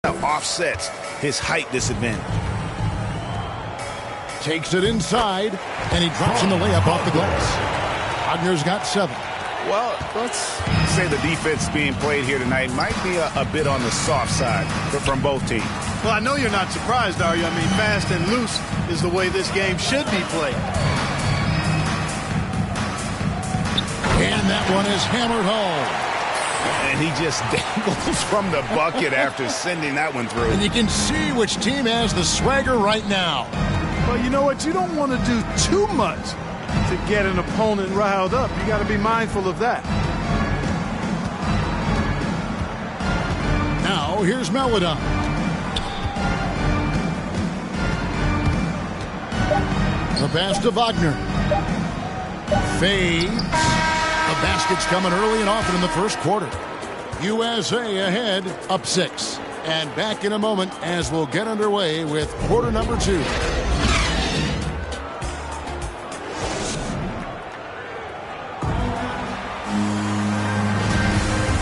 offsets his height disadvantage. Takes it inside, and he drops in the layup off the glass. Wagner's got 7. Well, let's say the defense being played here tonight might be a bit on the soft side from both teams. Well, I know you're not surprised, are you? I mean, fast and loose is the way this game should be played. And that one is hammered home. And he just dangles from the bucket after sending that one through. And you can see which team has the swagger right now. Well, you know what? You don't want to do too much to get an opponent riled up. You got to be mindful of that. Now, here's Maledon. The pass to Wagner. Fades. The basket's coming early and often in the first quarter. USA ahead, up 6. And back in a moment as we'll get underway with quarter number 2.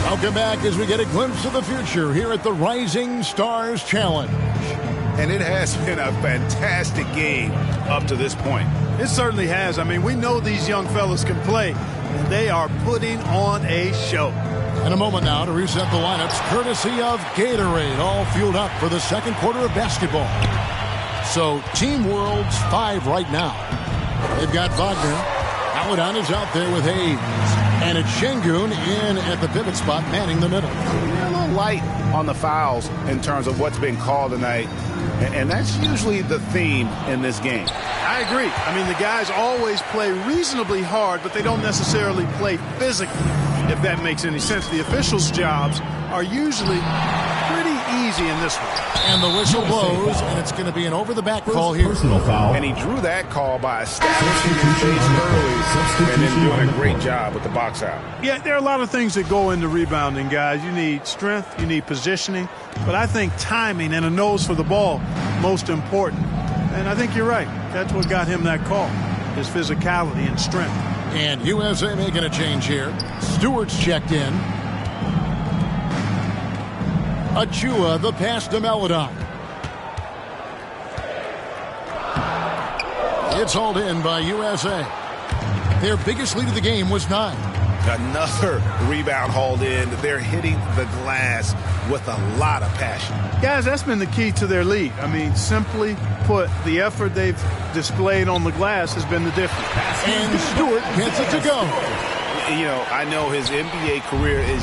Welcome back as we get a glimpse of the future here at the Rising Stars Challenge. And it has been a fantastic game up to this point. It certainly has. I mean, we know these young fellas can play. And they are putting on a show. In a moment now to reset the lineups, courtesy of Gatorade, all fueled up for the second quarter of basketball. So, Team World's 5 right now. They've got Wagner. Maledon is out there with Hayes. And it's Şengün in at the pivot spot, manning the middle. They're a little light on the fouls in terms of what's been called tonight. And that's usually the theme in this game. I agree. I mean, the guys always play reasonably hard, but they don't necessarily play physically, if that makes any sense. The officials' jobs are usually pretty easy in this one. And the whistle blows, and it's going to be an over-the-back call here. Personal foul. And he drew that call by establishing his pace early and then doing a great job with the box out. Yeah, there are a lot of things that go into rebounding, guys. You need strength, you need positioning, but I think timing and a nose for the ball most important. And I think you're right. That's what got him that call, his physicality and strength. And USA making a change here. Stewart's checked in. Achua, the pass to Maledon. It's hauled in by USA. Their biggest lead of the game was 9. Another rebound hauled in. They're hitting the glass with a lot of passion. Guys, that's been the key to their lead. I mean, simply put, the effort they've displayed on the glass has been the difference. And Stewart gets it to go. You know, I know his NBA career is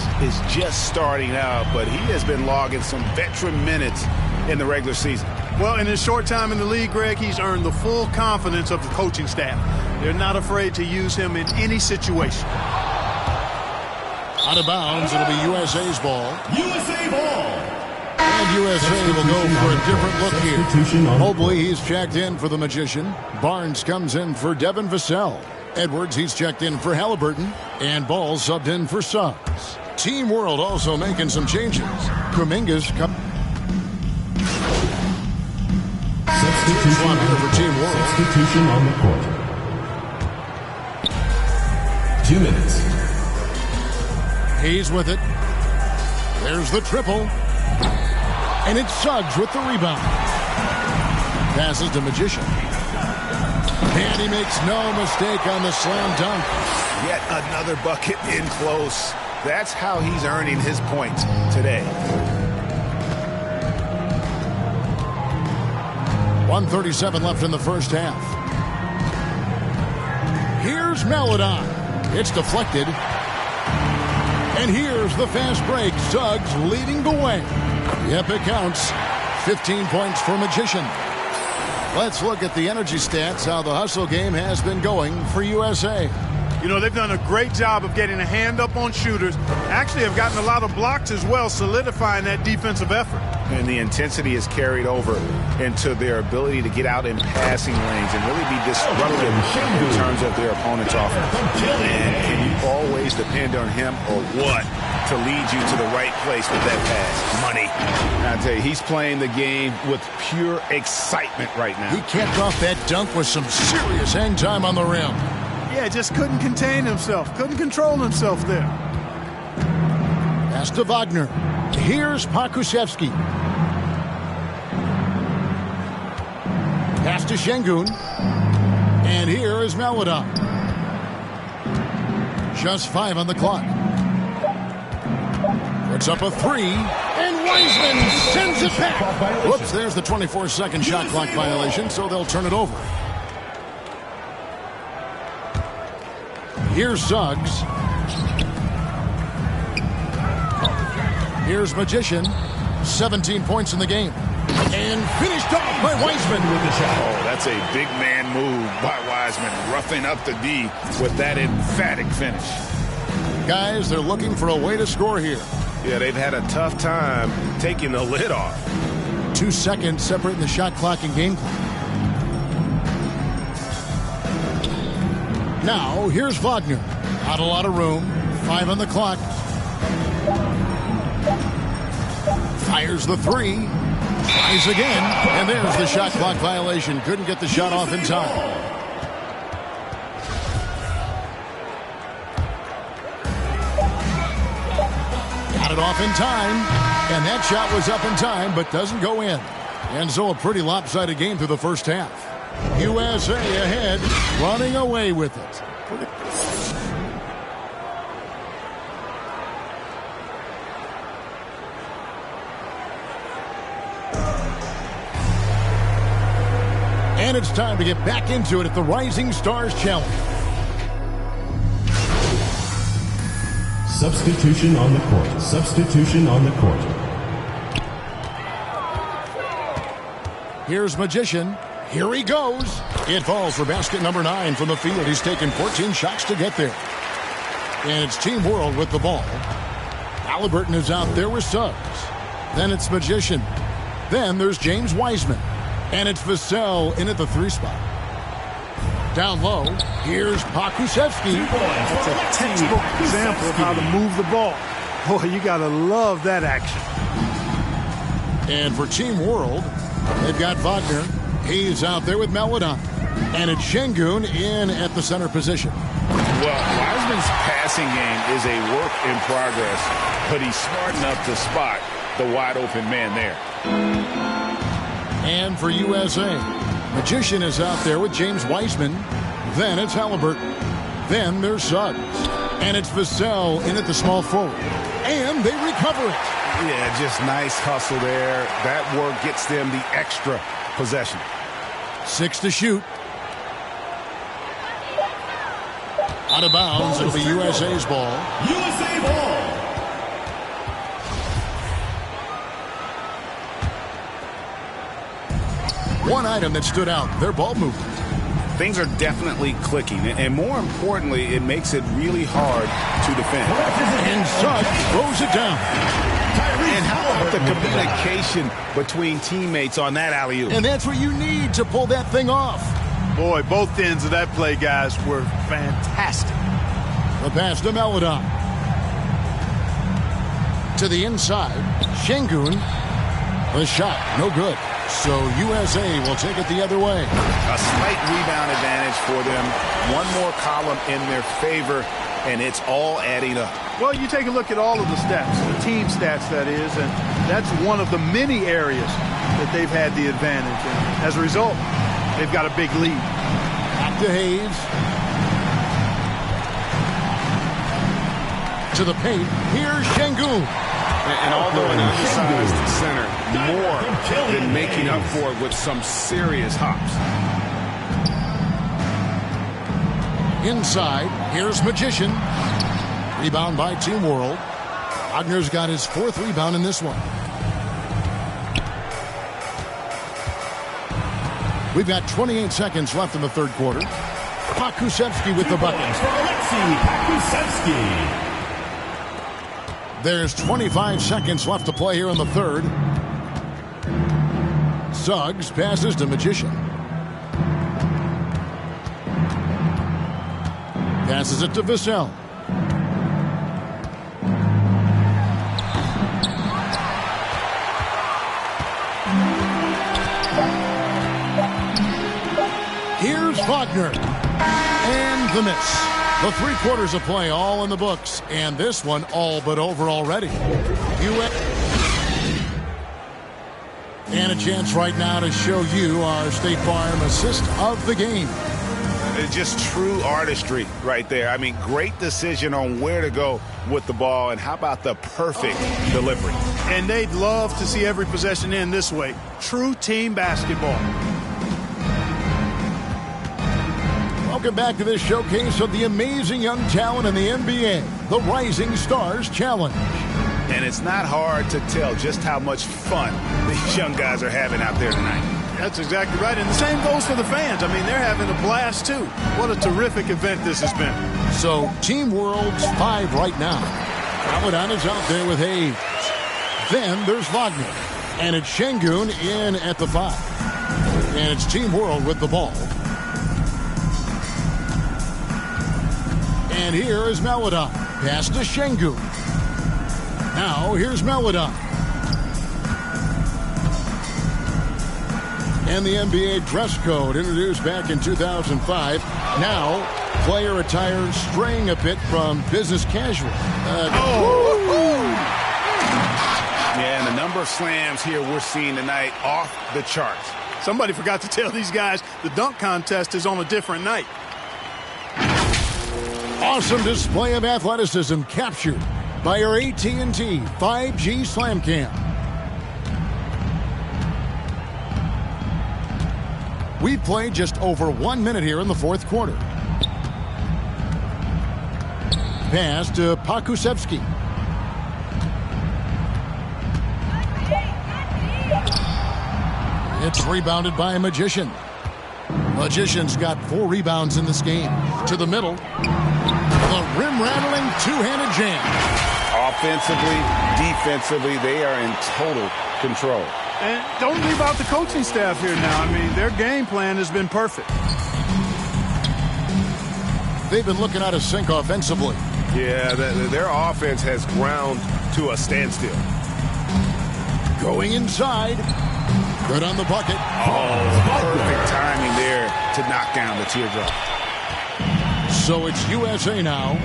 just starting out, but he has been logging some veteran minutes in the regular season. Well, in his short time in the league, Greg, he's earned the full confidence of the coaching staff. They're not afraid to use him in any situation. Out of bounds, it'll be USA's ball. USA ball. And USA will go for a different look here. Mobley, he's checked in for the Magician. Barnes comes in for Devin Vassell. Edwards, he's checked in for Halliburton. And Ball subbed in for Suggs. Team World also making some changes. Kuminga's come. Substitution for Team World. Substitution on the court. 2 minutes. He's with it. There's the triple. And it's Suggs with the rebound. Passes to Magician. And he makes no mistake on the slam dunk. Yet another bucket in close. That's how he's earning his points today. 1:37 left in the first half. Here's Maledon. It's deflected. And here's the fast break. Suggs leading the way. Yep, it counts. 15 points for Magician. Let's look at the energy stats, how the hustle game has been going for USA. You know, they've done a great job of getting a hand up on shooters. Actually have gotten a lot of blocks as well, solidifying that defensive effort. And the intensity is carried over into their ability to get out in passing lanes and really be disruptive in terms of their opponent's offense. And can you always depend on him or what to lead you to the right place with that pass? Money. I tell you, he's playing the game with pure excitement right now. He capped off that dunk with some serious hang time on the rim. Yeah, just couldn't contain himself. Couldn't control himself there. Pass to Wagner. Here's Pokusevski. Pass to Şengün. And here is Maledon. Just 5 on the clock. Puts up a 3. And Wiseman sends it back. Whoops, there's the 24-second shot clock violation, so they'll turn it over. Here's Suggs. Here's Magician. 17 points in the game. And finished off by Wiseman with the shot. Oh, that's a big man move by Wiseman, roughing up the D with that emphatic finish. Guys, they're looking for a way to score here. Yeah, they've had a tough time taking the lid off. 2 seconds separating the shot clock and game clock. Now, here's Wagner. Not a lot of room. 5 on the clock. Fires the 3. Tries again. And there's the shot clock violation. Couldn't get the shot off in time. Got it off in time. And that shot was up in time, but doesn't go in. And so a pretty lopsided game through the first half. USA ahead, running away with it. And it's time to get back into it at the Rising Stars Challenge. Substitution on the court. Substitution on the court. Here's Magician. Here he goes. It falls for basket number 9 from the field. He's taken 14 shots to get there. And it's Team World with the ball. Halliburton is out there with Suggs. Then it's Magician. Then there's James Wiseman. And it's Vassell in at the 3 spot. Down low, here's Pokusevski. It's a textbook example of how to move the ball. Boy, you got to love that action. And for Team World, they've got Wagner. He's out there with Maledon. And it's Şengün in at the center position. Well, Wiseman's passing game is a work in progress, but he's smart enough to spot the wide open man there. And for USA, Magician is out there with James Wiseman. Then it's Halliburton. Then there's Suggs. And it's Vassell in at the small forward. And they recover it. Yeah, just nice hustle there. That work gets them the extra possession. 6 to shoot. Out of bounds, it'll be USA's ball. USA ball. One item that stood out, their ball movement. Things are definitely clicking, and more importantly, it makes it really hard to defend. And Suggs throws it down. And how about the communication between teammates on that alley-oop? And that's what you need to pull that thing off. Boy, both ends of that play, guys, were fantastic. The pass to Maledon. To the inside, Şengün. The shot, no good. So USA will take it the other way. A slight rebound advantage for them. One more column in their favor, and it's all adding up. Well, you take a look at all of the stats, the team stats, that is, and that's one of the many areas that they've had the advantage. And as a result, they've got a big lead. Back to Hayes. To the paint. Here's Şengün. And although an undersized center, more than making up for it with some serious hops. Inside, here's Magician. Rebound by Team World. Wagner's got his 4th rebound in this one. We've got 28 seconds left in the 3rd quarter. Pokusevski with the bucket. Alexei Pokusevski. There's 25 seconds left to play here in the 3rd. Suggs passes to Magician. Passes it to Vassell. Here's Wagner. And the miss. The 3 quarters of play all in the books, and this one all but over already. And a chance right now to show you our State Farm assist of the game. It's just true artistry right there. I mean, great decision on where to go with the ball, and how about the perfect delivery? And they'd love to see every possession end this way. True team basketball. Welcome back to this showcase of the amazing young talent in the NBA, the Rising Stars Challenge. And it's not hard to tell just how much fun these young guys are having out there tonight. That's exactly right. And the same goes for the fans. I mean, they're having a blast, too. What a terrific event this has been. So, Team World's 5 right now. Ramadan is out there with Hayes. Then there's Wagner. And it's Şengün in at the 5. And it's Team World with the ball. And here is Maledon. Pass to Şengün. Now, here's Maledon. And the NBA dress code introduced back in 2005. Now, player attire straying a bit from business casual. Yeah, and the number of slams here we're seeing tonight off the charts. Somebody forgot to tell these guys the dunk contest is on a different night. Awesome display of athleticism captured by our AT&T 5G Slam Cam. We've played just over 1 minute here in the fourth quarter. Pass to Pokusevski. It's rebounded by a Magician. Magician's got 4 rebounds in this game. To the middle. The rim-rattling two-handed jam. Offensively, defensively, they are in total control. And don't leave out the coaching staff here now. I mean, their game plan has been perfect. They've been looking out of sync offensively. Yeah, their offense has ground to a standstill. Going inside. Good on the bucket. Oh, perfect timing there to knock down the teardrop. So it's USA now.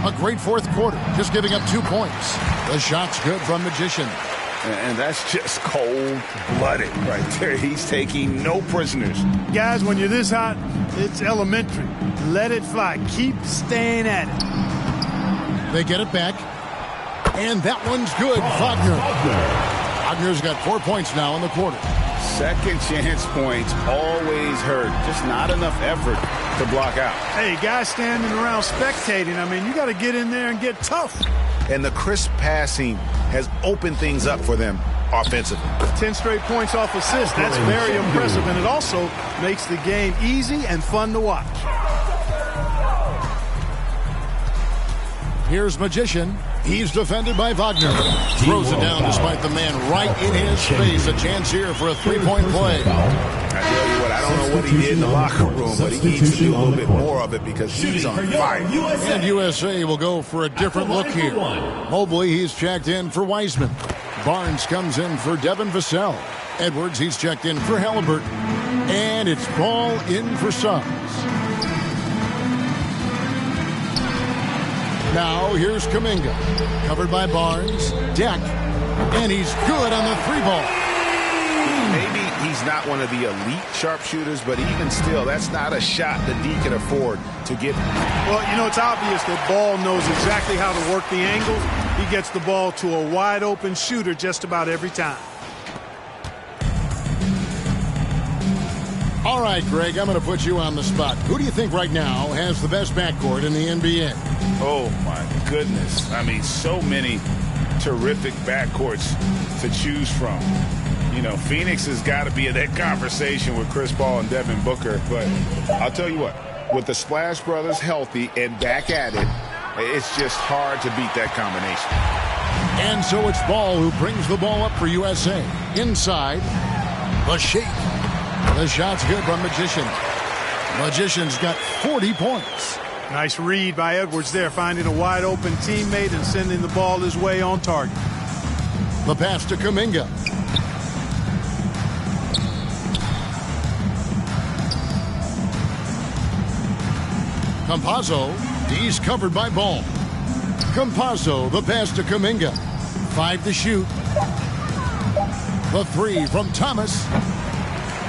A great fourth quarter, just giving up 2 points. The shot's good from Magician. And that's just cold-blooded right there. He's taking no prisoners. Guys, when you're this hot, it's elementary. Let it fly. Keep staying at it. They get it back. And that one's good. Wagner. Wagner's got 4 points now in the quarter. Second chance points always hurt. Just not enough effort to block out. Hey, guys standing around spectating. I mean, you got to get in there and get tough. And the crisp passing has opened things up for them offensively. 10 straight points off assists. That's very impressive. And it also makes the game easy and fun to watch. Here's Magician. He's defended by Wagner. Throws it down despite the man right in his face. A chance here for a three-point play. I tell you what, I don't know what he did in the locker room, but he needs to do a little bit more of it because he's on fire. And USA will go for a different look here. Mobley, he's checked in for Wiseman. Barnes comes in for Devin Vassell. Edwards, he's checked in for Halliburton. And it's Ball in for Suggs. Now here's Kuminga. Covered by Barnes. Deck. And he's good on the 3-ball. Maybe he's not one of the elite sharpshooters, but even still, that's not a shot that D can afford to get. Well, you know, it's obvious that Ball knows exactly how to work the angles. He gets the ball to a wide-open shooter just about every time. All right, Greg, I'm going to put you on the spot. Who do you think right now has the best backcourt in the NBA? Oh, my goodness. I mean, so many terrific backcourts to choose from. You know, Phoenix has got to be in that conversation with Chris Paul and Devin Booker. But I'll tell you what, with the Splash Brothers healthy and back at it, it's just hard to beat that combination. And so it's Ball who brings the ball up for USA. Inside, the shake. The shot's good from Magician. Magician's got 40 points. Nice read by Edwards there, finding a wide-open teammate and sending the ball his way on target. The pass to Kuminga. Campazzo, he's covered by Ball. Campazzo, the pass to Kuminga. 5 to shoot. The three from Thomas.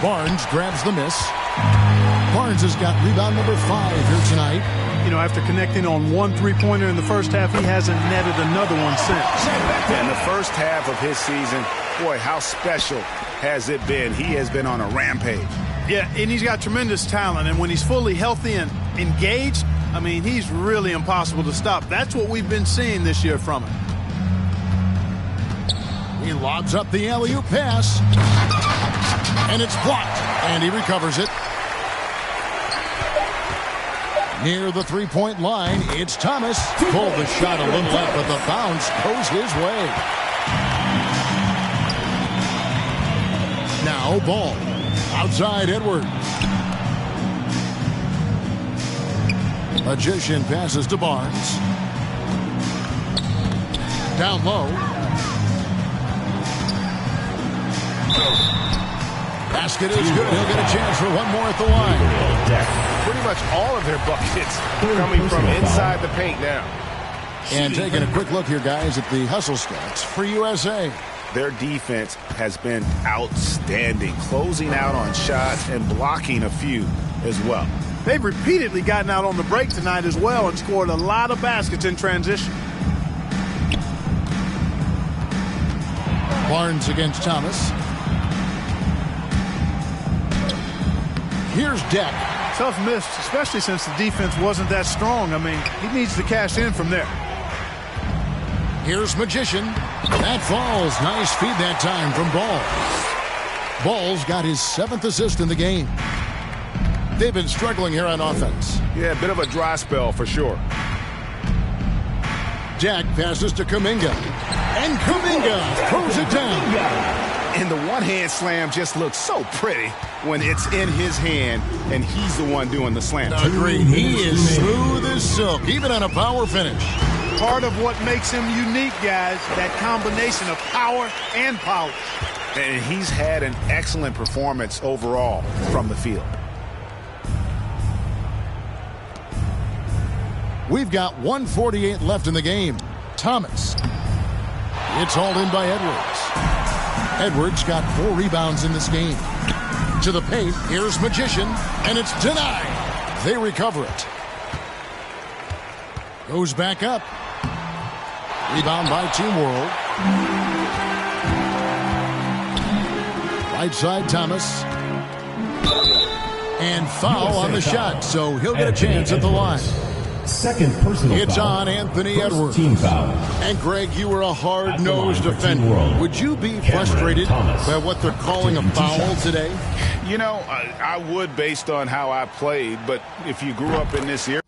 Barnes grabs the miss. Barnes has got rebound number 5 here tonight. You know, after connecting on one three-pointer in the first half, he hasn't netted another one since. In the first half of his season, boy, how special has it been? He has been on a rampage. Yeah, and he's got tremendous talent, and when he's fully healthy and engaged, I mean, he's really impossible to stop. That's what we've been seeing this year from him. He lobs up the alley-oop pass, and it's blocked, and he recovers it. Near the three-point line, it's Thomas. Pulled the shot a little up, but the bounce goes his way. Now Ball. Outside Edwards. Magician passes to Barnes. Down low. Basket is good. He'll get a chance for one more at the line. Pretty much all of their buckets coming from inside the paint now. And taking a quick look here, guys, at the hustle stats for USA. Their defense has been outstanding, closing out on shots and blocking a few as well. They've repeatedly gotten out on the break tonight as well and scored a lot of baskets in transition. Barnes against Thomas. Here's Deck. Tough miss, especially since the defense wasn't that strong. I mean, he needs to cash in from there. Here's Magician. That falls. Nice feed that time from Ball. Ball's got his 7th assist in the game. They've been struggling here on offense. Yeah, a bit of a dry spell for sure. Jack passes to Kuminga. And Kuminga throws it down. And the one-hand slam just looks so pretty when it's in his hand and he's the one doing the slam. Agreed. He is smooth as silk, even on a power finish. Part of what makes him unique, guys, that combination of power and polish. And he's had an excellent performance overall from the field. We've got 1:48 left in the game. Thomas. It's hauled in by Edwards. Edwards got 4 rebounds in this game. To the paint, here's Magician, and it's denied. They recover it. Goes back up. Rebound by Team World. Right side, Thomas. And foul on the shot, so he'll get a chance at the line. Second personal foul. It's on Anthony First Edwards. Team foul. And Greg, you were a hard-nosed At the line for Team defender. World, Would you be Cameron frustrated Thomas. by what they're calling a foul today? You know, I would based on how I played, but if you grew up in this era,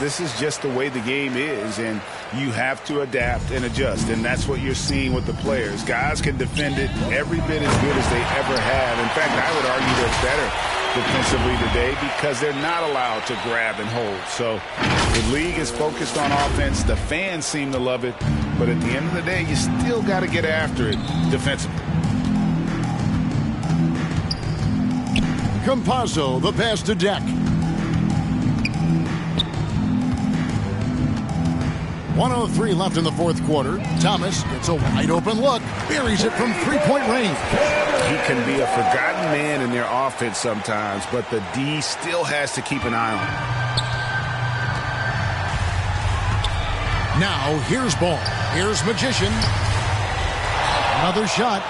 this is just the way the game is, and you have to adapt and adjust, and that's what you're seeing with the players. Guys can defend it every bit as good as they ever have. In fact, I would argue they're better defensively today because they're not allowed to grab and hold. So the league is focused on offense. The fans seem to love it, but at the end of the day, you still got to get after it defensively. Campazzo, the pass to Deck. 1:03 left in the fourth quarter. Thomas gets a wide-open look. Buries it from three-point range. He can be a forgotten man in their offense sometimes, but the D still has to keep an eye on him. Now, here's Ball. Here's Magician. Another shot.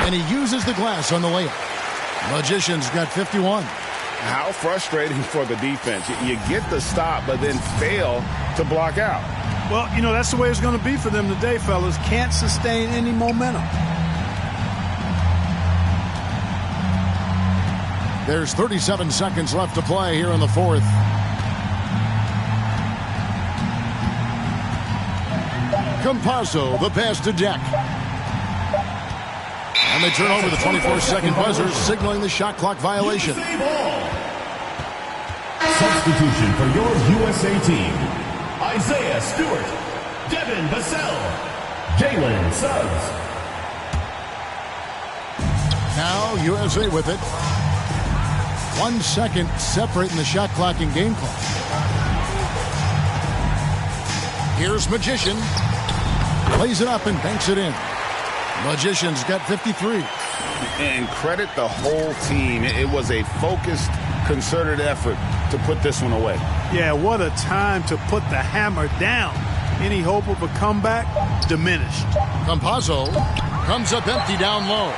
And he uses the glass on the layup. Magician's got 51. How frustrating for the defense. You get the stop, but then fail to block out. Well, you know, that's the way it's going to be for them today, fellas. Can't sustain any momentum. There's 37 seconds left to play here in the fourth. Campazzo, the pass to Deck. And they turn over the 24-second buzzer, signaling the shot clock violation. Substitution for your USA team. Isaiah Stewart, Devin Vassell, Jalen Suggs. Now USA with it. 1 second separating the shot clock and game clock. Here's Magician. Plays it up and banks it in. Magician's got 53. And credit the whole team. It was a focused, concerted effort to put this one away. Yeah, what a time to put the hammer down. Any hope of a comeback? Diminished. Campazzo comes up empty down low.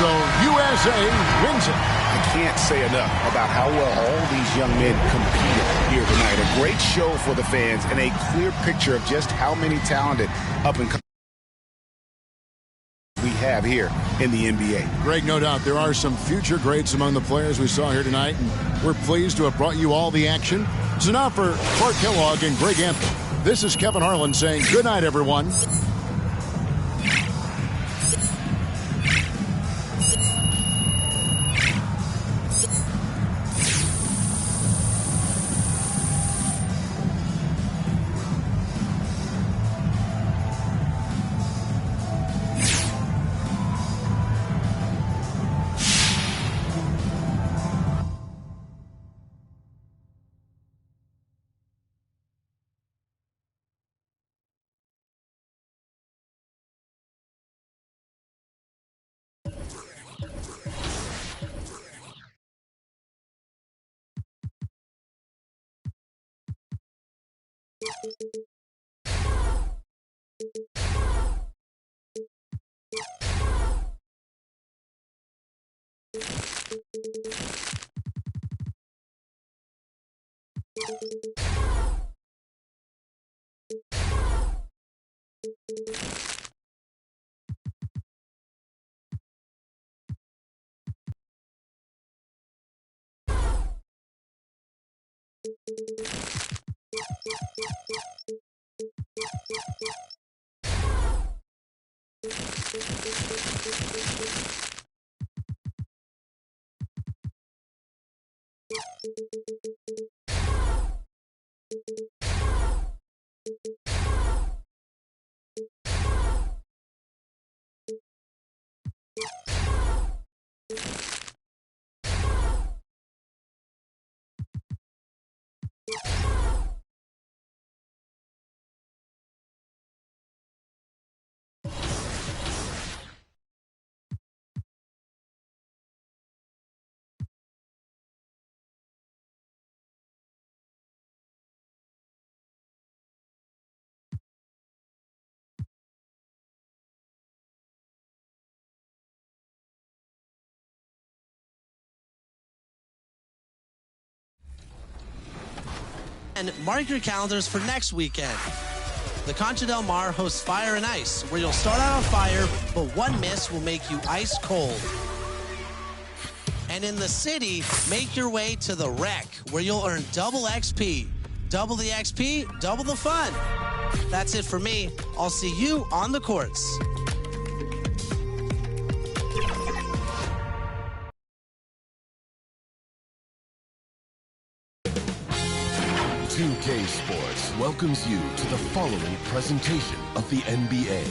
So USA wins it. I can't say enough about how well all these young men competed here tonight. A great show for the fans and a clear picture of just how many talented up-and-coming we have here in the NBA. Greg, no doubt there are some future greats among the players we saw here tonight, and we're pleased to have brought you all the action. So now for Clark Kellogg and Greg Anthony, this is Kevin Harlan saying good night, everyone. And mark your calendars for next weekend. The Concha Del Mar hosts Fire and Ice, where you'll start out on fire, but one miss will make you ice cold. And in the city, make your way to the Rec, where you'll earn double XP. Double the XP, double the fun. That's it for me. I'll see you on the courts. 2K Sports welcomes you to the following presentation of the NBA.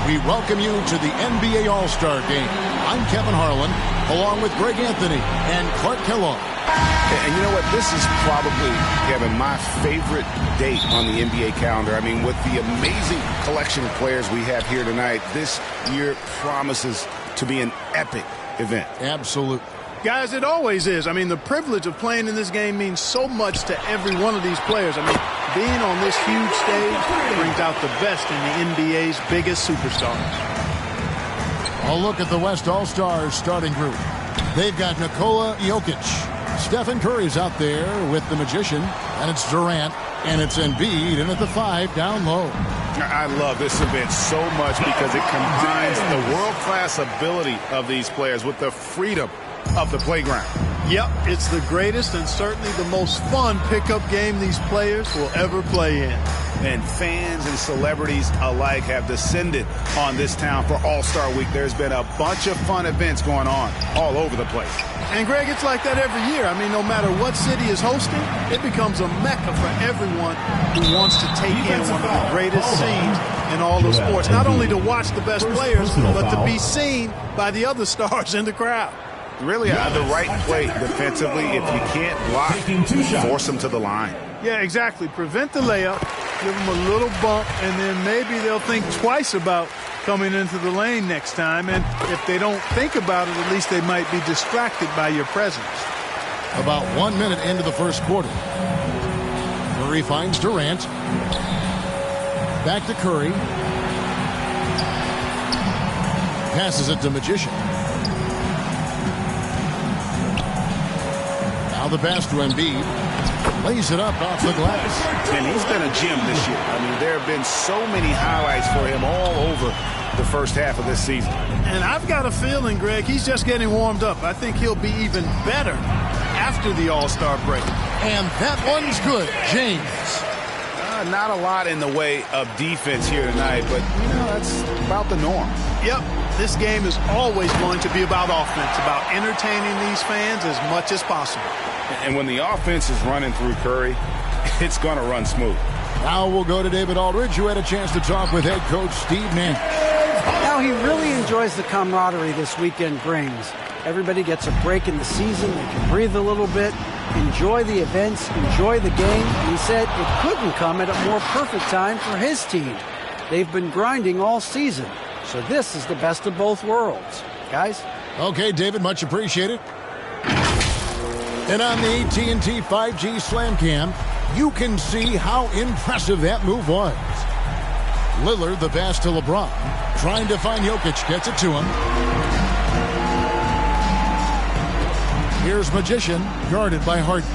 We welcome you to the NBA All-Star Game. I'm Kevin Harlan, along with Greg Anthony and Clark Kellogg. And you know what? This is probably, Kevin, my favorite date on the NBA calendar. I mean, with the amazing collection of players we have here tonight, this year promises to be an epic event. Absolutely. Guys, it always is. I mean, the privilege of playing in this game means so much to every one of these players. I mean, being on this huge stage brings out the best in the NBA's biggest superstars. A look at the West All-Stars starting group. They've got Nikola Jokic. Stephen Curry's out there with the Magician, and it's Durant, and it's Embiid, and at the 5 down low. I love this event so much because it combines the world-class ability of these players with the freedom of the playground. Yep, it's the greatest and certainly the most fun pickup game these players will ever play in. And fans and celebrities alike have descended on this town for All-Star Week. There's been a bunch of fun events going on all over the place. And, Greg, it's like that every year. I mean, no matter what city is hosting, it becomes a mecca for everyone who wants to take in one of the greatest scenes in all of sports. Not only to watch the best players, but to be seen by the other stars in the crowd. Really, the right play defensively. If you can't block, force them to the line. Yeah, exactly. Prevent the layup, give them a little bump, and then maybe they'll think twice about coming into the lane next time. And if they don't think about it, at least they might be distracted by your presence. About 1 minute into the first quarter. Murray finds Durant. Back to Curry. Passes it to Magician. Now the pass to Embiid. Lays it up off the glass. And he's been a gem this year. I mean, there have been so many highlights for him all over the first half of this season. And I've got a feeling, Greg, he's just getting warmed up. I think he'll be even better after the All-Star break. And that one's good, James. Not a lot in the way of defense here tonight, but, you know, that's about the norm. Yep, this game is always going to be about offense, about entertaining these fans as much as possible. And when the offense is running through Curry, it's going to run smooth. Now we'll go to David Aldridge, who had a chance to talk with head coach Steve Nash. Now he really enjoys the camaraderie this weekend brings. Everybody gets a break in the season. They can breathe a little bit, enjoy the events, enjoy the game. And he said it couldn't come at a more perfect time for his team. They've been grinding all season, so this is the best of both worlds. Guys? Okay, David, much appreciated. And on the AT&T 5G Slam Cam, you can see how impressive that move was. Lillard, the pass to LeBron. Trying to find Jokic, gets it to him. Here's Magician, guarded by Harden.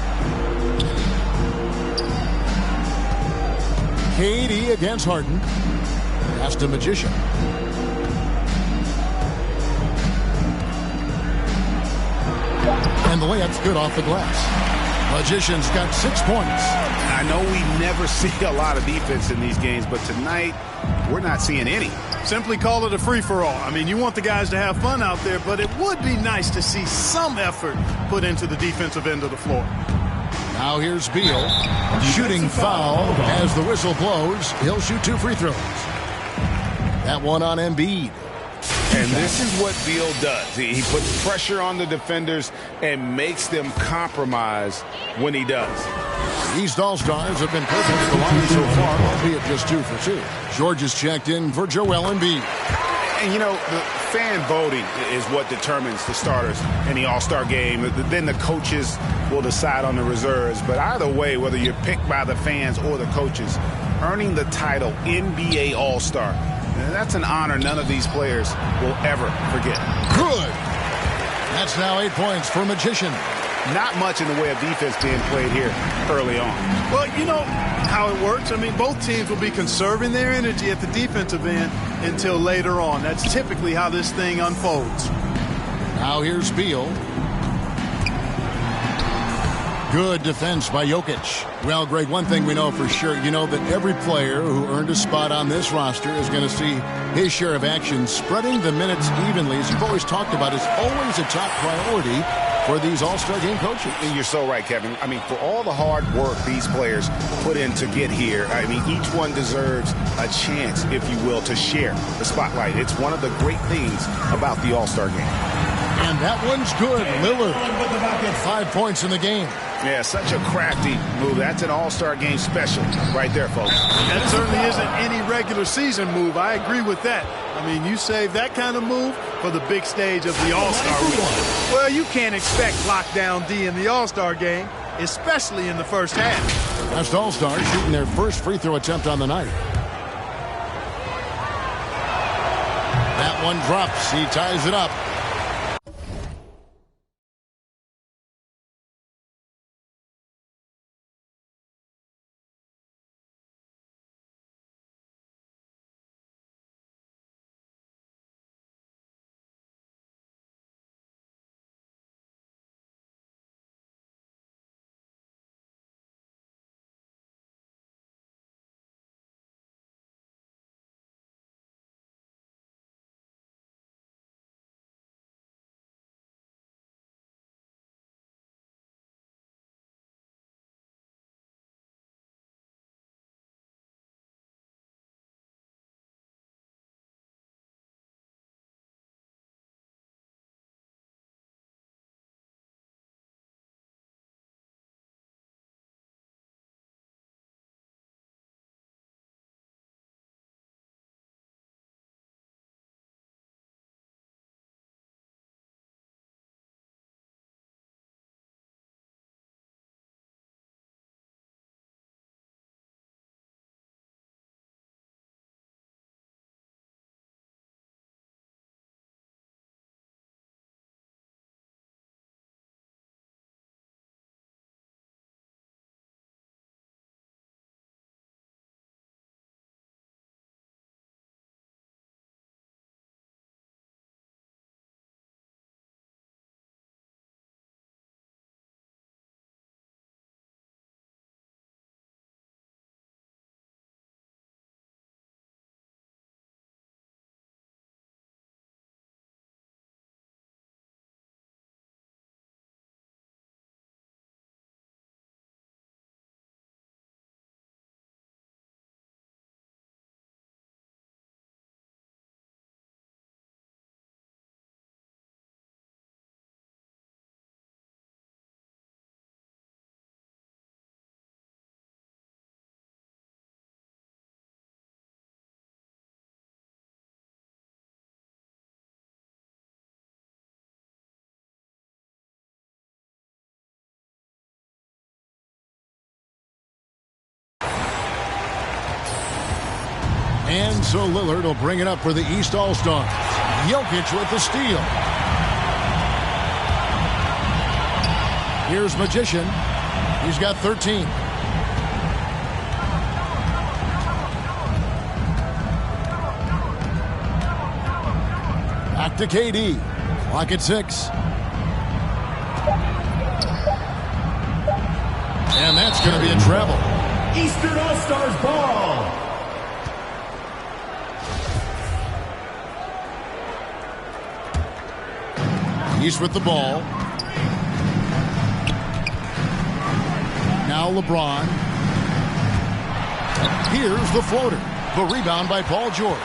KD against Harden. Pass to Magician. And the layup's good off the glass. Magician's got 6 points. I know we never see a lot of defense in these games, but tonight we're not seeing any. Simply call it a free-for-all. I mean, you want the guys to have fun out there, but it would be nice to see some effort put into the defensive end of the floor. Now here's Beal. Shooting foul as the whistle blows. He'll shoot 2 free throws. That one on Embiid. And this is what Beal does. He puts pressure on the defenders and makes them compromise when he does. These All-Stars have been perfect for the line so far, albeit just 2 for 2. George is checked in for Joel Embiid. And, you know, the fan voting is what determines the starters in the All-Star game. Then the coaches will decide on the reserves. But either way, whether you're picked by the fans or the coaches, earning the title NBA All-Star, that's an honor none of these players will ever forget. Good. That's now 8 points for Magician. Not much in the way of defense being played here early on. Well, you know how it works. I mean, both teams will be conserving their energy at the defensive end until later on. That's typically how this thing unfolds. Now here's Beal. Good defense by Jokic. Well, Greg, one thing we know for sure, you know that every player who earned a spot on this roster is going to see his share of action. Spreading the minutes evenly, as you've always talked about, is always a top priority for these All-Star game coaches. And you're so right, Kevin. I mean, for all the hard work these players put in to get here, I mean, each one deserves a chance, if you will, to share the spotlight. It's one of the great things about the All-Star game. And that one's good. Lillard, 5 points in the game. Yeah, such a crafty move. That's an All-Star game special right there, folks. That certainly isn't any regular season move. I agree with that. I mean, you save that kind of move for the big stage of the All-Star week. Well, you can't expect lockdown D in the All-Star game, especially in the first half. Last All-Stars shooting their first free throw attempt on the night. That one drops. He ties it up. And so Lillard will bring it up for the East All-Stars. Jokic with the steal. Here's Magician. He's got 13. Back to KD. Clock at 6. And that's going to be a treble. Eastern All-Stars ball. East with the ball. Now LeBron. Here's the floater. The rebound by Paul George.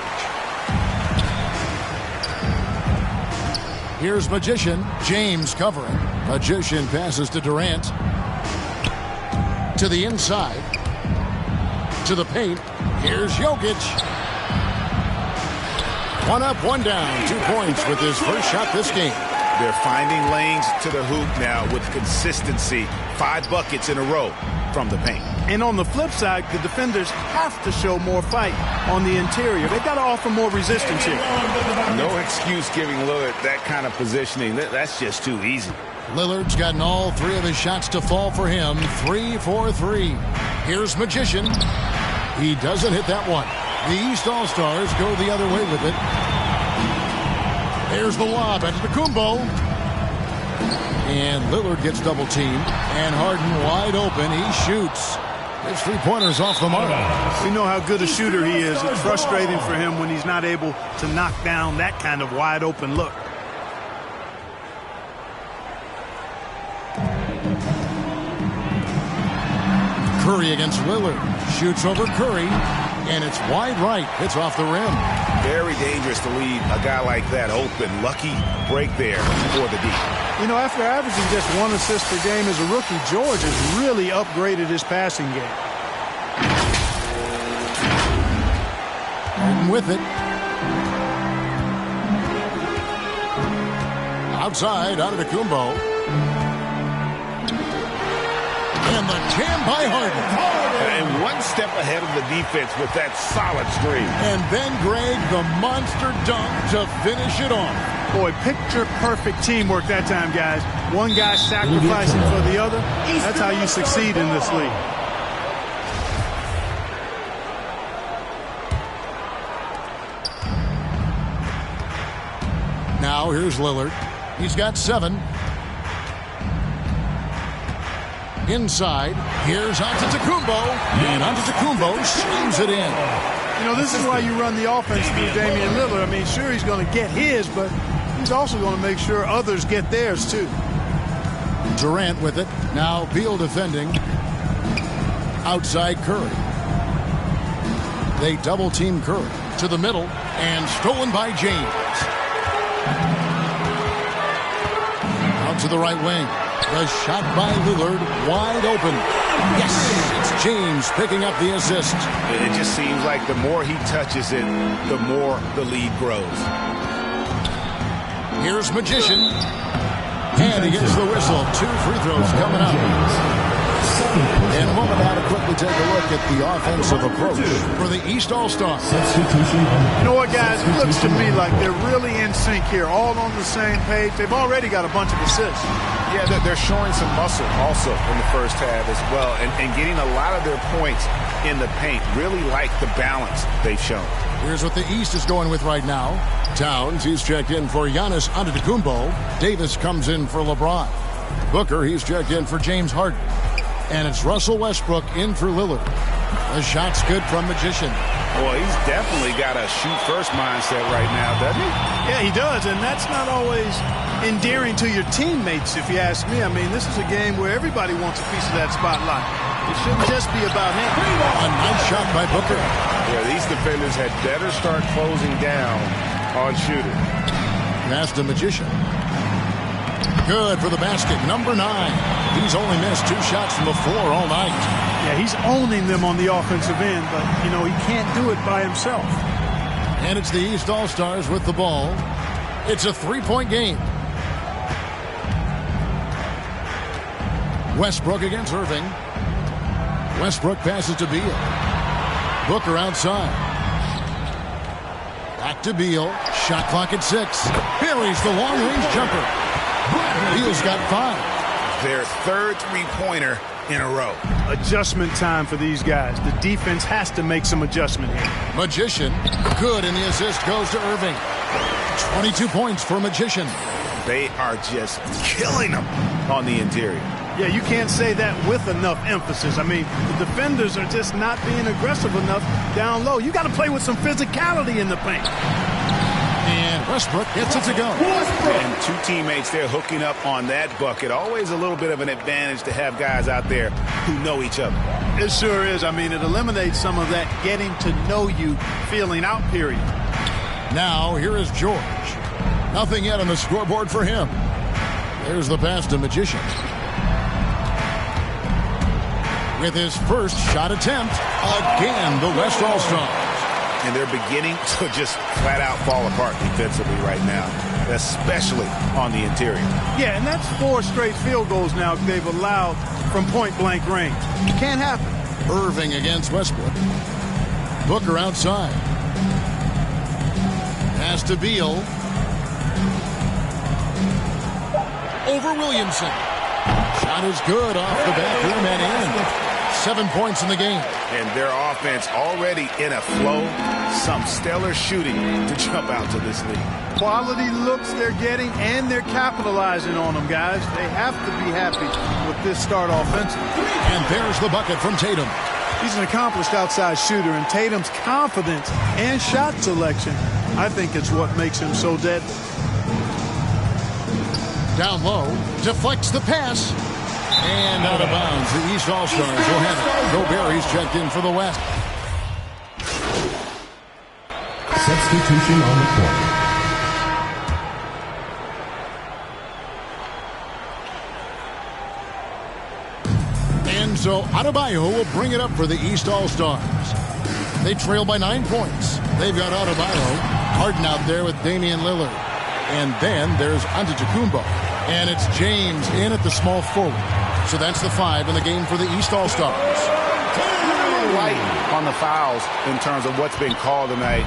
Here's Magician. James covering. Magician passes to Durant. To the inside. To the paint. Here's Jokic. One up, one down. 2 points with his first shot this game. They're finding lanes to the hoop now with consistency. 5 buckets in a row from the paint. And on the flip side, the defenders have to show more fight on the interior. They've got to offer more resistance here. No excuse giving Lillard that kind of positioning. That's just too easy. Lillard's gotten all 3 of his shots to fall for him. 3 for 3. Here's Magician. He doesn't hit that one. The East All-Stars go the other way with it. There's the lob Antetokounmpo. And Lillard gets double teamed. And Harden wide open. He shoots. His 3-pointers off the mark. We know how good a shooter he is. It's frustrating for him when he's not able to knock down that kind of wide open look. Curry against Lillard. Shoots over Curry. And it's wide right. Hits off the rim. Very dangerous to leave a guy like that open. Lucky break there for the D. You know, after averaging just 1 assist per game as a rookie, George has really upgraded his passing game. Harden with it. Outside, Antetokounmpo. And the jam by Harden. And one step ahead of the defense with that solid screen. And then Greg, the monster dunk to finish it off. Boy, picture-perfect teamwork that time, guys. One guy sacrificing for the other. That's how you succeed in this league. Now here's Lillard. He's got 7. Inside, here's Antetokounmpo, and Antetokounmpo shoots it in. You know, this is why you run the offense through Damian Lillard. I mean, sure, he's going to get his, but he's also going to make sure others get theirs, too. Durant with it. Now Beal defending. Outside Curry. They double-team Curry. To the middle, and stolen by James. Out to the right wing. The shot by Lillard, wide open. Yes, it's James picking up the assist. It just seems like the more he touches it, the more the lead grows. Here's Magician. And he gets the whistle. 2 free throws coming up. In a moment now to quickly take a look at the offensive approach for the East All-Stars. You know what, guys? It looks to me like they're really in sync here, all on the same page. They've already got a bunch of assists. Yeah, they're showing some muscle also in the first half as well, and getting a lot of their points in the paint. Really like the balance they've shown. Here's what the East is going with right now. Towns, he's checked in for Giannis Antetokounmpo. Davis comes in for LeBron. Booker, he's checked in for James Harden. And it's Russell Westbrook in for Lillard. The shot's good from Magician. Well, he's definitely got a shoot-first mindset right now, doesn't he? Yeah, he does, and that's not always endearing to your teammates, if you ask me. I mean, this is a game where everybody wants a piece of that spotlight. It shouldn't just be about him. A nice shot by Booker. Yeah, these defenders had better start closing down on shooters. Pass to Magician. Good for the basket, number 9. He's only missed 2 shots from the floor all night. Yeah, he's owning them on the offensive end, but, you know, he can't do it by himself. And it's the East All-Stars with the ball. It's a 3-point game. Westbrook against Irving. Westbrook passes to Beal. Booker outside. Back to Beal. Shot clock at 6. Buries the long-range jumper. Beal's got 5. Their third three-pointer in a row. Adjustment time for these guys. The defense has to make some adjustment here. Magician. Good, and the assist goes to Irving. 22 points for Magician. They are just killing them on the interior. Yeah, you can't say that with enough emphasis. I mean, the defenders are just not being aggressive enough down low. You got to play with some physicality in the paint. And Westbrook gets it to go. And two teammates there hooking up on that bucket. Always a little bit of an advantage to have guys out there who know each other. It sure is. I mean, it eliminates some of that getting to know you feeling out period. Now, here is George. Nothing yet on the scoreboard for him. There's the pass to Magician. With his first shot attempt, again, the West All-Stars. And they're beginning to just flat out fall apart defensively right now, especially on the interior. Yeah, and that's 4 straight field goals now they've allowed from point-blank range. Can't happen. Irving against Westbrook. Booker outside. Pass to Beal. Over Williamson. Shot is good off the back rim and in. 7 points in the game. And their offense already in a flow. Some stellar shooting to jump out to this league. Quality looks they're getting, and they're capitalizing on them, guys. They have to be happy with this start offensively. And there's the bucket from Tatum. He's an accomplished outside shooter, and Tatum's confidence and shot selection, I think it's what makes him so deadly. Down low, deflects the pass. And out of bounds. The East All-Stars will have it. Gobert checked in for the West. Substitution on the court. And so Adebayo will bring it up for the East All-Stars. They trail by 9 points. They've got Adebayo, Harden out there with Damian Lillard. And then there's Antetokounmpo. And it's James in at the small forward. So that's the 5 in the game for the East All-Stars. Light on the fouls in terms of what's been called tonight.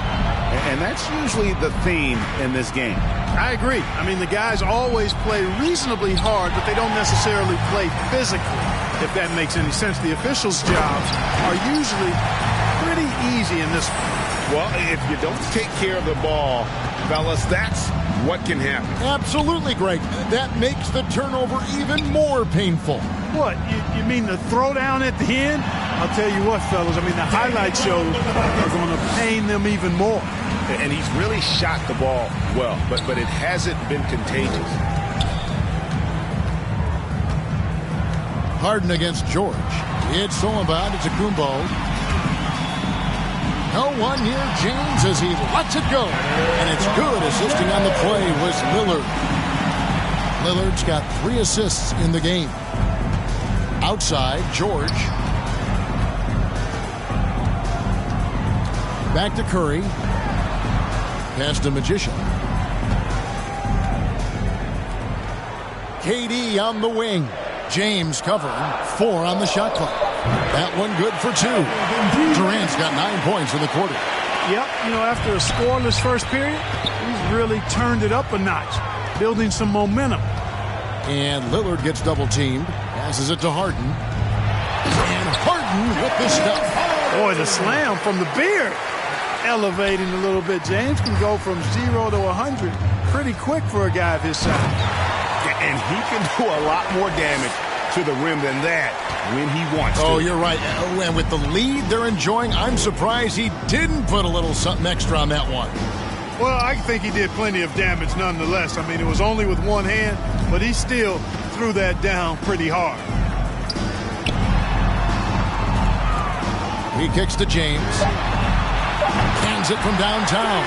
And that's usually the theme in this game. I agree. I mean, the guys always play reasonably hard, but they don't necessarily play physically, if that makes any sense. The officials' jobs are usually pretty easy in this one. Well, if you don't take care of the ball, fellas, that's what can happen. Absolutely, Greg. That makes the turnover even more painful. What? You mean the throwdown at the end? I'll tell you what, fellas. I mean, the highlight shows are going to pain them even more. And he's really shot the ball well, but it hasn't been contagious. Harden against George. It's all about Antetokounmpo. No one near James as he lets it go. And it's good. Assisting on the play was Lillard. Lillard's got 3 assists in the game. Outside, George. Back to Curry. Pass to Magician. KD on the wing. James covering. 4 on the shot clock. That one good for 2. Durant's got 9 points in the quarter. Yep, you know, after a scoreless first period, he's really turned it up a notch, building some momentum. And Lillard gets double-teamed. Passes it to Harden. And Harden with the stuff. Boy, the slam from the beard. Elevating a little bit. James can go from 0 to 100 pretty quick for a guy of his size. And he can do a lot more damage to the rim than that when he wants to. Oh, you're right. And with the lead they're enjoying, I'm surprised he didn't put a little something extra on that one. Well, I think he did plenty of damage nonetheless. I mean, it was only with one hand, but he still threw that down pretty hard. He kicks to James. Hands it from downtown.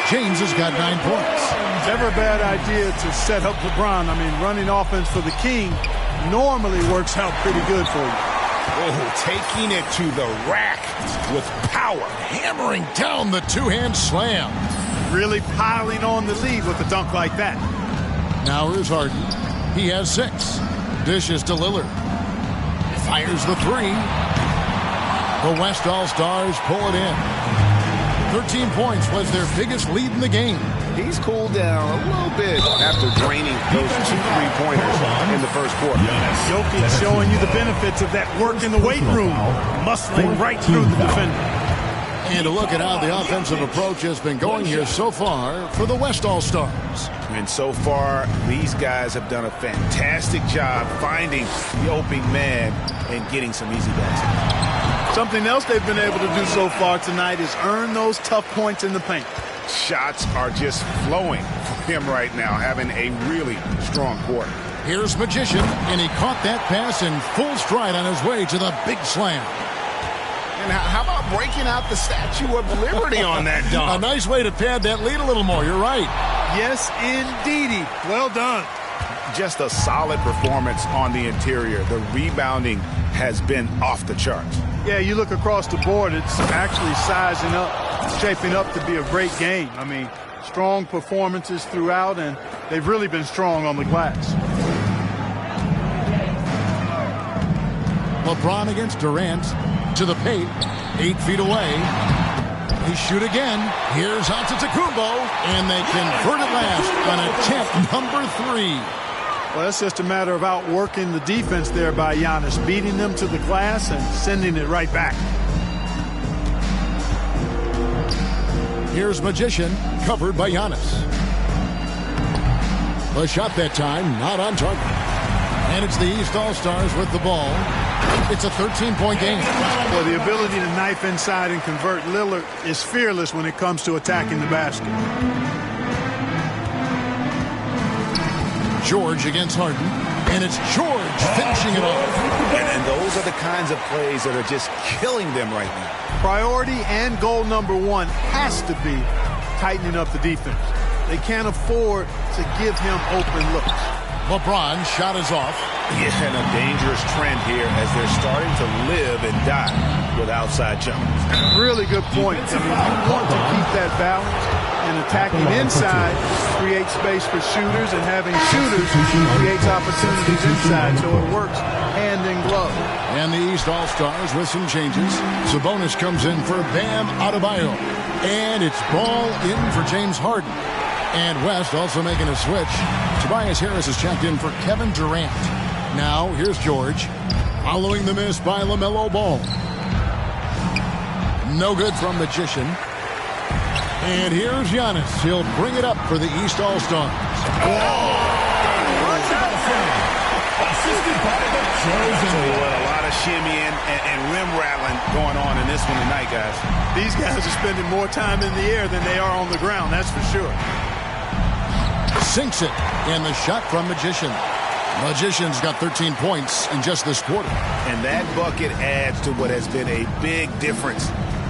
James has got 9 points. Never a bad idea to set up LeBron. I mean, running offense for the King normally works out pretty good for you. Oh, taking it to the rack with power. Hammering down the 2-hand slam. Really piling on the lead with a dunk like that. Now here's Harden. He has 6. Dishes to Lillard. Fires the 3. The West All-Stars pull it in. 13 points was their biggest lead in the game. He's cooled down a little bit after draining those 2 3-pointers in the first quarter. Jokic showing you the benefits of that work in the weight room, muscling right through the defender. And a look at how the offensive approach has been going here so far for the West All-Stars. And so far, these guys have done a fantastic job finding the opening man and getting some easy baskets. Something else they've been able to do so far tonight is earn those tough points in the paint. Shots are just flowing for him right now, having a really strong quarter. Here's Magician, and he caught that pass in full stride on his way to the big slam. And how about breaking out the Statue of Liberty on that dunk? A nice way to pad that lead a little more. You're right. Yes, indeedy. Well done. Just a solid performance on the interior. The rebounding has been off the charts. Yeah, you look across the board, it's actually sizing up, shaping up to be a great game. I mean, strong performances throughout, and they've really been strong on the glass. LeBron against Durant. To the paint, 8 feet away. He shoot again. Here's Antetokounmpo, and they convert it last on attempt number 3. Well, it's just a matter of outworking the defense there by Giannis, beating them to the glass and sending it right back. Here's Magician, covered by Giannis. The shot that time, not on target. And it's the East All-Stars with the ball. It's a 13-point game. Well, the ability to knife inside and convert, Lillard is fearless when it comes to attacking the basket. George against Harden, and it's George finishing it off. And those are the kinds of plays that are just killing them right now. Priority and goal number 1 has to be tightening up the defense. They can't afford to give him open looks. LeBron shot is off. Yeah, and a dangerous trend here as they're starting to live and die with outside jumpers. Really good point. I mean, you want to keep that balance, and attacking inside creates space for shooters, and having shooters creates opportunities inside, so it works hand in glove. And the East All-Stars with some changes. Sabonis comes in for Bam Adebayo. And it's ball in for James Harden. And West also making a switch. Tobias Harris is checked in for Kevin Durant. Now, here's George. Following the miss by LaMelo Ball. No good from Magician. And here's Giannis. He'll bring it up for the East All-Stars. A lot of shimmying and rim rattling going on in this one tonight, guys. These guys are spending more time in the air than they are on the ground, that's for sure. Sinks it, and the shot from Magician. Magician's got 13 points in just this quarter. And that bucket adds to what has been a big difference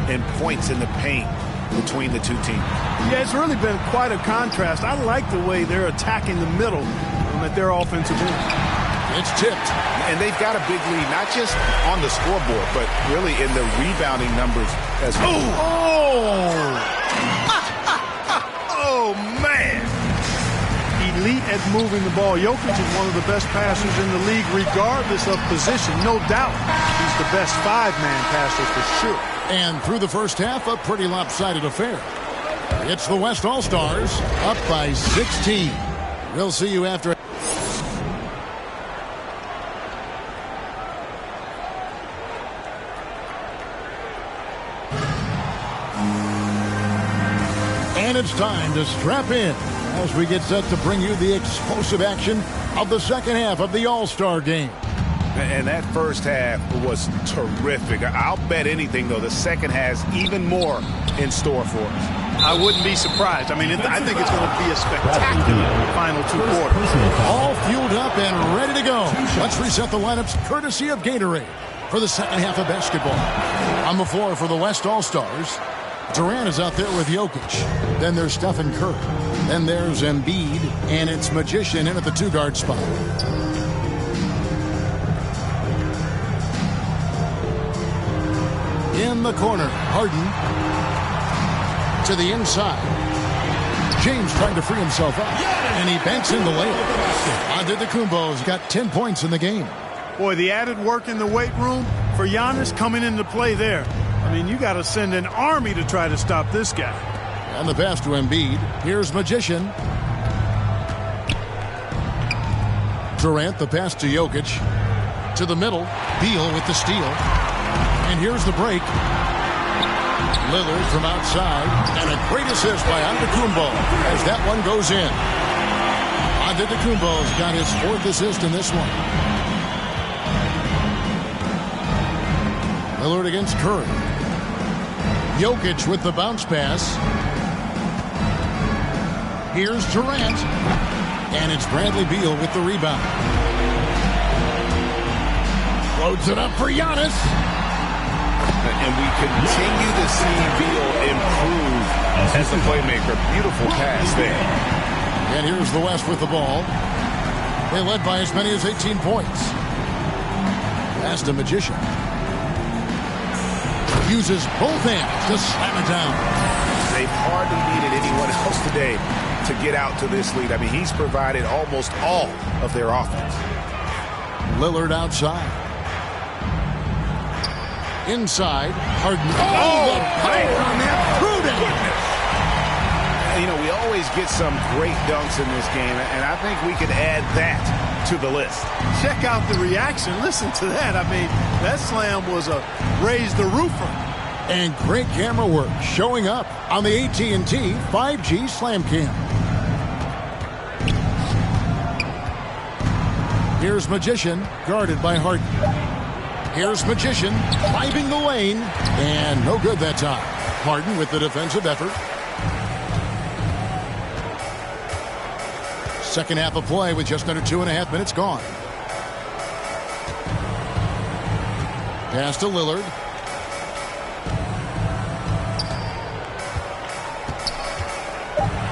in points in the paint between the two teams. Yeah, it's really been quite a contrast. I like the way they're attacking the middle at their offensive end. It's tipped. And they've got a big lead, not just on the scoreboard, but really in the rebounding numbers as well. Oh, man. Elite at moving the ball. Jokic is one of the best passers in the league, regardless of position. No doubt he's the best 5-man passer for sure. And through the first half, a pretty lopsided affair. It's the West All-Stars up by 16. We'll see you after. And it's time to strap in as we get set to bring you the explosive action of the second half of the All-Star game. And that first half was terrific. I'll bet anything, though, the second has even more in store for us. I wouldn't be surprised. I mean, I think it's going to be a spectacular final 2 quarters. All fueled up and ready to go. Let's reset the lineups courtesy of Gatorade for the second half of basketball. On the floor for the West All-Stars, Durant is out there with Jokic. Then there's Stephen Curry. Then there's Embiid, and it's Magician in at the 2-guard spot. In the corner, Harden to the inside. James trying to free himself up, and he banks in the layup. Antetokounmpo's got 10 points in the game. Boy, the added work in the weight room for Giannis coming into play there. I mean, you got to send an army to try to stop this guy. And the pass to Embiid. Here's Magician. Durant, the pass to Jokic. To the middle. Beal with the steal. And here's the break. Lillard from outside. And a great assist by Antetokounmpo as that one goes in. Antetokounmpo's got his 4th assist in this one. Lillard against Curry. Jokic with the bounce pass. Here's Durant. And it's Bradley Beal with the rebound. Loads it up for Giannis. And we continue to see Beal improve as a playmaker. Beautiful pass there. And here's the West with the ball. They led by as many as 18 points. Pass to Magician. Uses both hands to slam it down. They've hardly needed anyone else today to get out to this lead. I mean, he's provided almost all of their offense. Lillard outside. Inside. Harden. Oh, the power on that. You know, we always get some great dunks in this game, and I think we could add that to the list. Check out the reaction. Listen to that. I mean, that slam was a raise the roofer. And great camera work showing up on the AT&T 5G Slam Cam. Here's Magician, guarded by Harden. Here's Magician, climbing the lane, and no good that time. Harden with the defensive effort. Second half of play with just under 2.5 minutes gone. Pass to Lillard.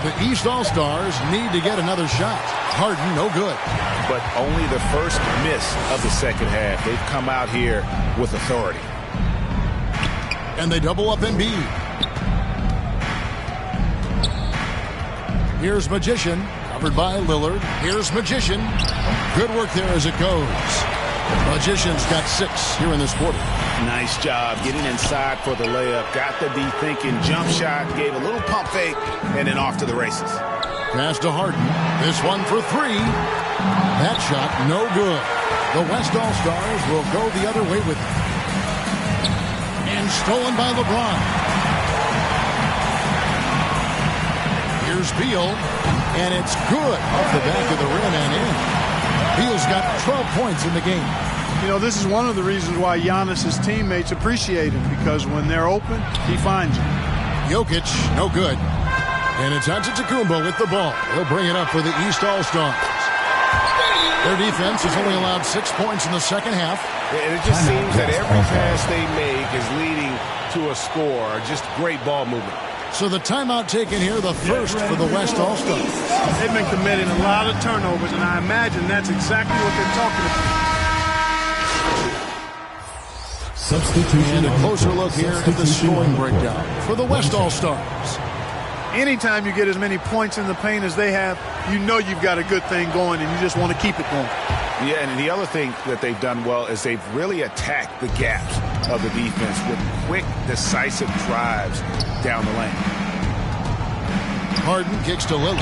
The East All-Stars need to get another shot. Harden, no good. But only the first miss of the second half. They've come out here with authority. And they double up Embiid. Here's Magician, covered by Lillard. Here's Magician. Good work there as it goes. Magician's got 6 here in this quarter. Nice job getting inside for the layup. Got to be thinking jump shot, gave a little pump fake, and then off to the races. Pass to Harden. This one for 3. That shot, no good. The West All-Stars will go the other way with it. And stolen by LeBron. Here's Beal. And it's good off the back of the rim and in. Beal's got 12 points in the game. You know, this is one of the reasons why Giannis' teammates appreciate him, because when they're open, he finds them. Jokic, no good. And it's Antetokounmpo with the ball. He'll bring it up for the East All-Stars. Their defense has only allowed 6 points in the second half. And it just seems that every pass they make is leading to a score. Just great ball movement. So the timeout taken here, the first for the West All-Stars. They've been committing a lot of turnovers, and I imagine that's exactly what they're talking about. And a closer look here at the scoring breakdown for the West All-Stars. Anytime you get as many points in the paint as they have, you know you've got a good thing going, and you just want to keep it going. Yeah, and the other thing that they've done well is they've really attacked the gaps of the defense with quick, decisive drives down the lane. Harden kicks to Lillard.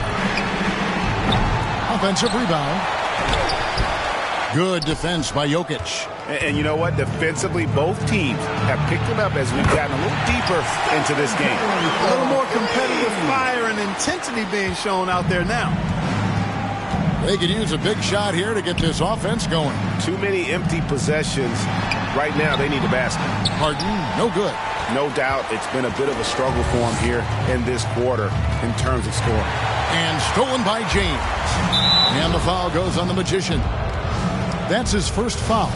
Offensive rebound. Good defense by Jokic. And you know what? Defensively, both teams have picked it up as we've gotten a little deeper into this game. A little more competitive fire and intensity being shown out there now. They could use a big shot here to get this offense going. Too many empty possessions. Right now, they need a basket. Harden, no good. No doubt it's been a bit of a struggle for him here in this quarter in terms of scoring. And stolen by James. And the foul goes on the Magician. That's his first foul.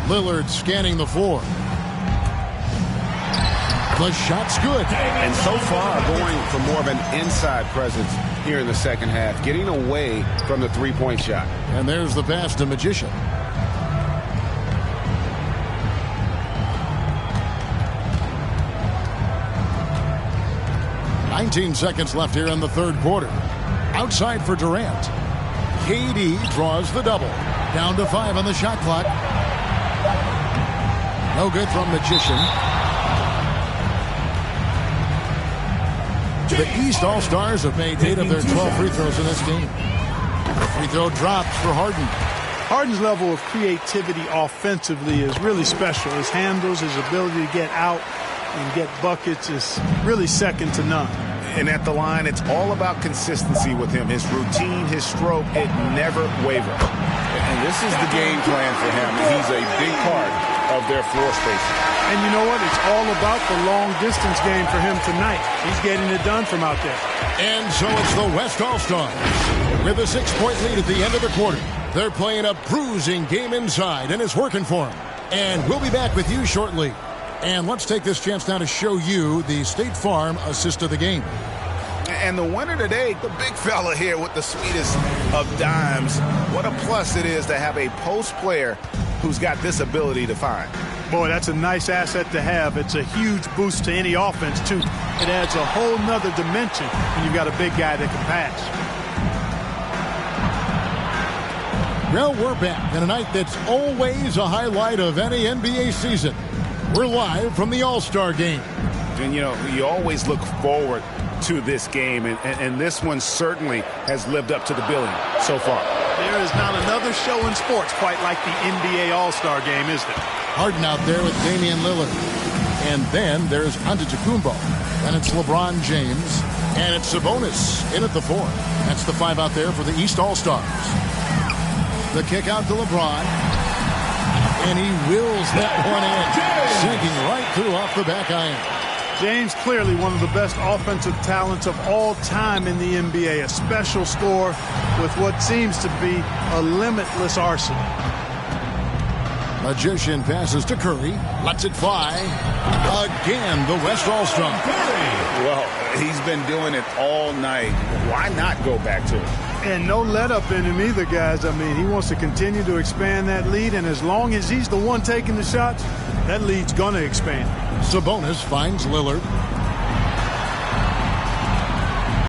Lillard scanning the floor. The shot's good. And so far, going for more of an inside presence here in the second half, getting away from the three-point shot. And there's the pass to Magician. "19 seconds left here in the third quarter. Outside for Durant. KD draws the double. Down to 5 on the shot clock. No good from Magician. The East All-Stars have made 8 of their 12 free throws in this game. Free throw drops for Harden. Harden's level of creativity offensively is really special. His handles, his ability to get out and get buckets is really second to none. And at the line, it's all about consistency with him. His routine, his stroke, it never wavers. And this is the game plan for him. He's a big part of their floor spacing. And you know what? It's all about the long-distance game for him tonight. He's getting it done from out there. And so it's the West All-Stars with a 6-point lead at the end of the quarter. They're playing a bruising game inside, and it's working for them. And we'll be back with you shortly. And let's take this chance now to show you the State Farm assist of the game. And the winner today, the big fella here with the sweetest of dimes. What a plus it is to have a post player who's got this ability to find. Boy, that's a nice asset to have. It's a huge boost to any offense, too. It adds a whole nother dimension when you've got a big guy that can pass. Well, we're back in a night that's always a highlight of any NBA season. We're live from the All-Star game. And, you know, you always look forward to this game, and this one certainly has lived up to the billing so far. There is not another show in sports quite like the NBA All-Star game, is there? Harden out there with Damian Lillard. And then there's Antetokounmpo. And it's LeBron James. And it's Sabonis in at the 4. That's the 5 out there for the East All-Stars. The kick out to LeBron. And he wills that one in. Sinking right through off the back iron. James clearly one of the best offensive talents of all time in the NBA. A special scorer with what seems to be a limitless arsenal. Magician passes to Curry. Lets it fly. Again, the West All-Star. Well, he's been doing it all night. Why not go back to it? And no let up in him either, guys. I mean, he wants to continue to expand that lead, and as long as he's the one taking the shots, that lead's going to expand. Sabonis finds Lillard.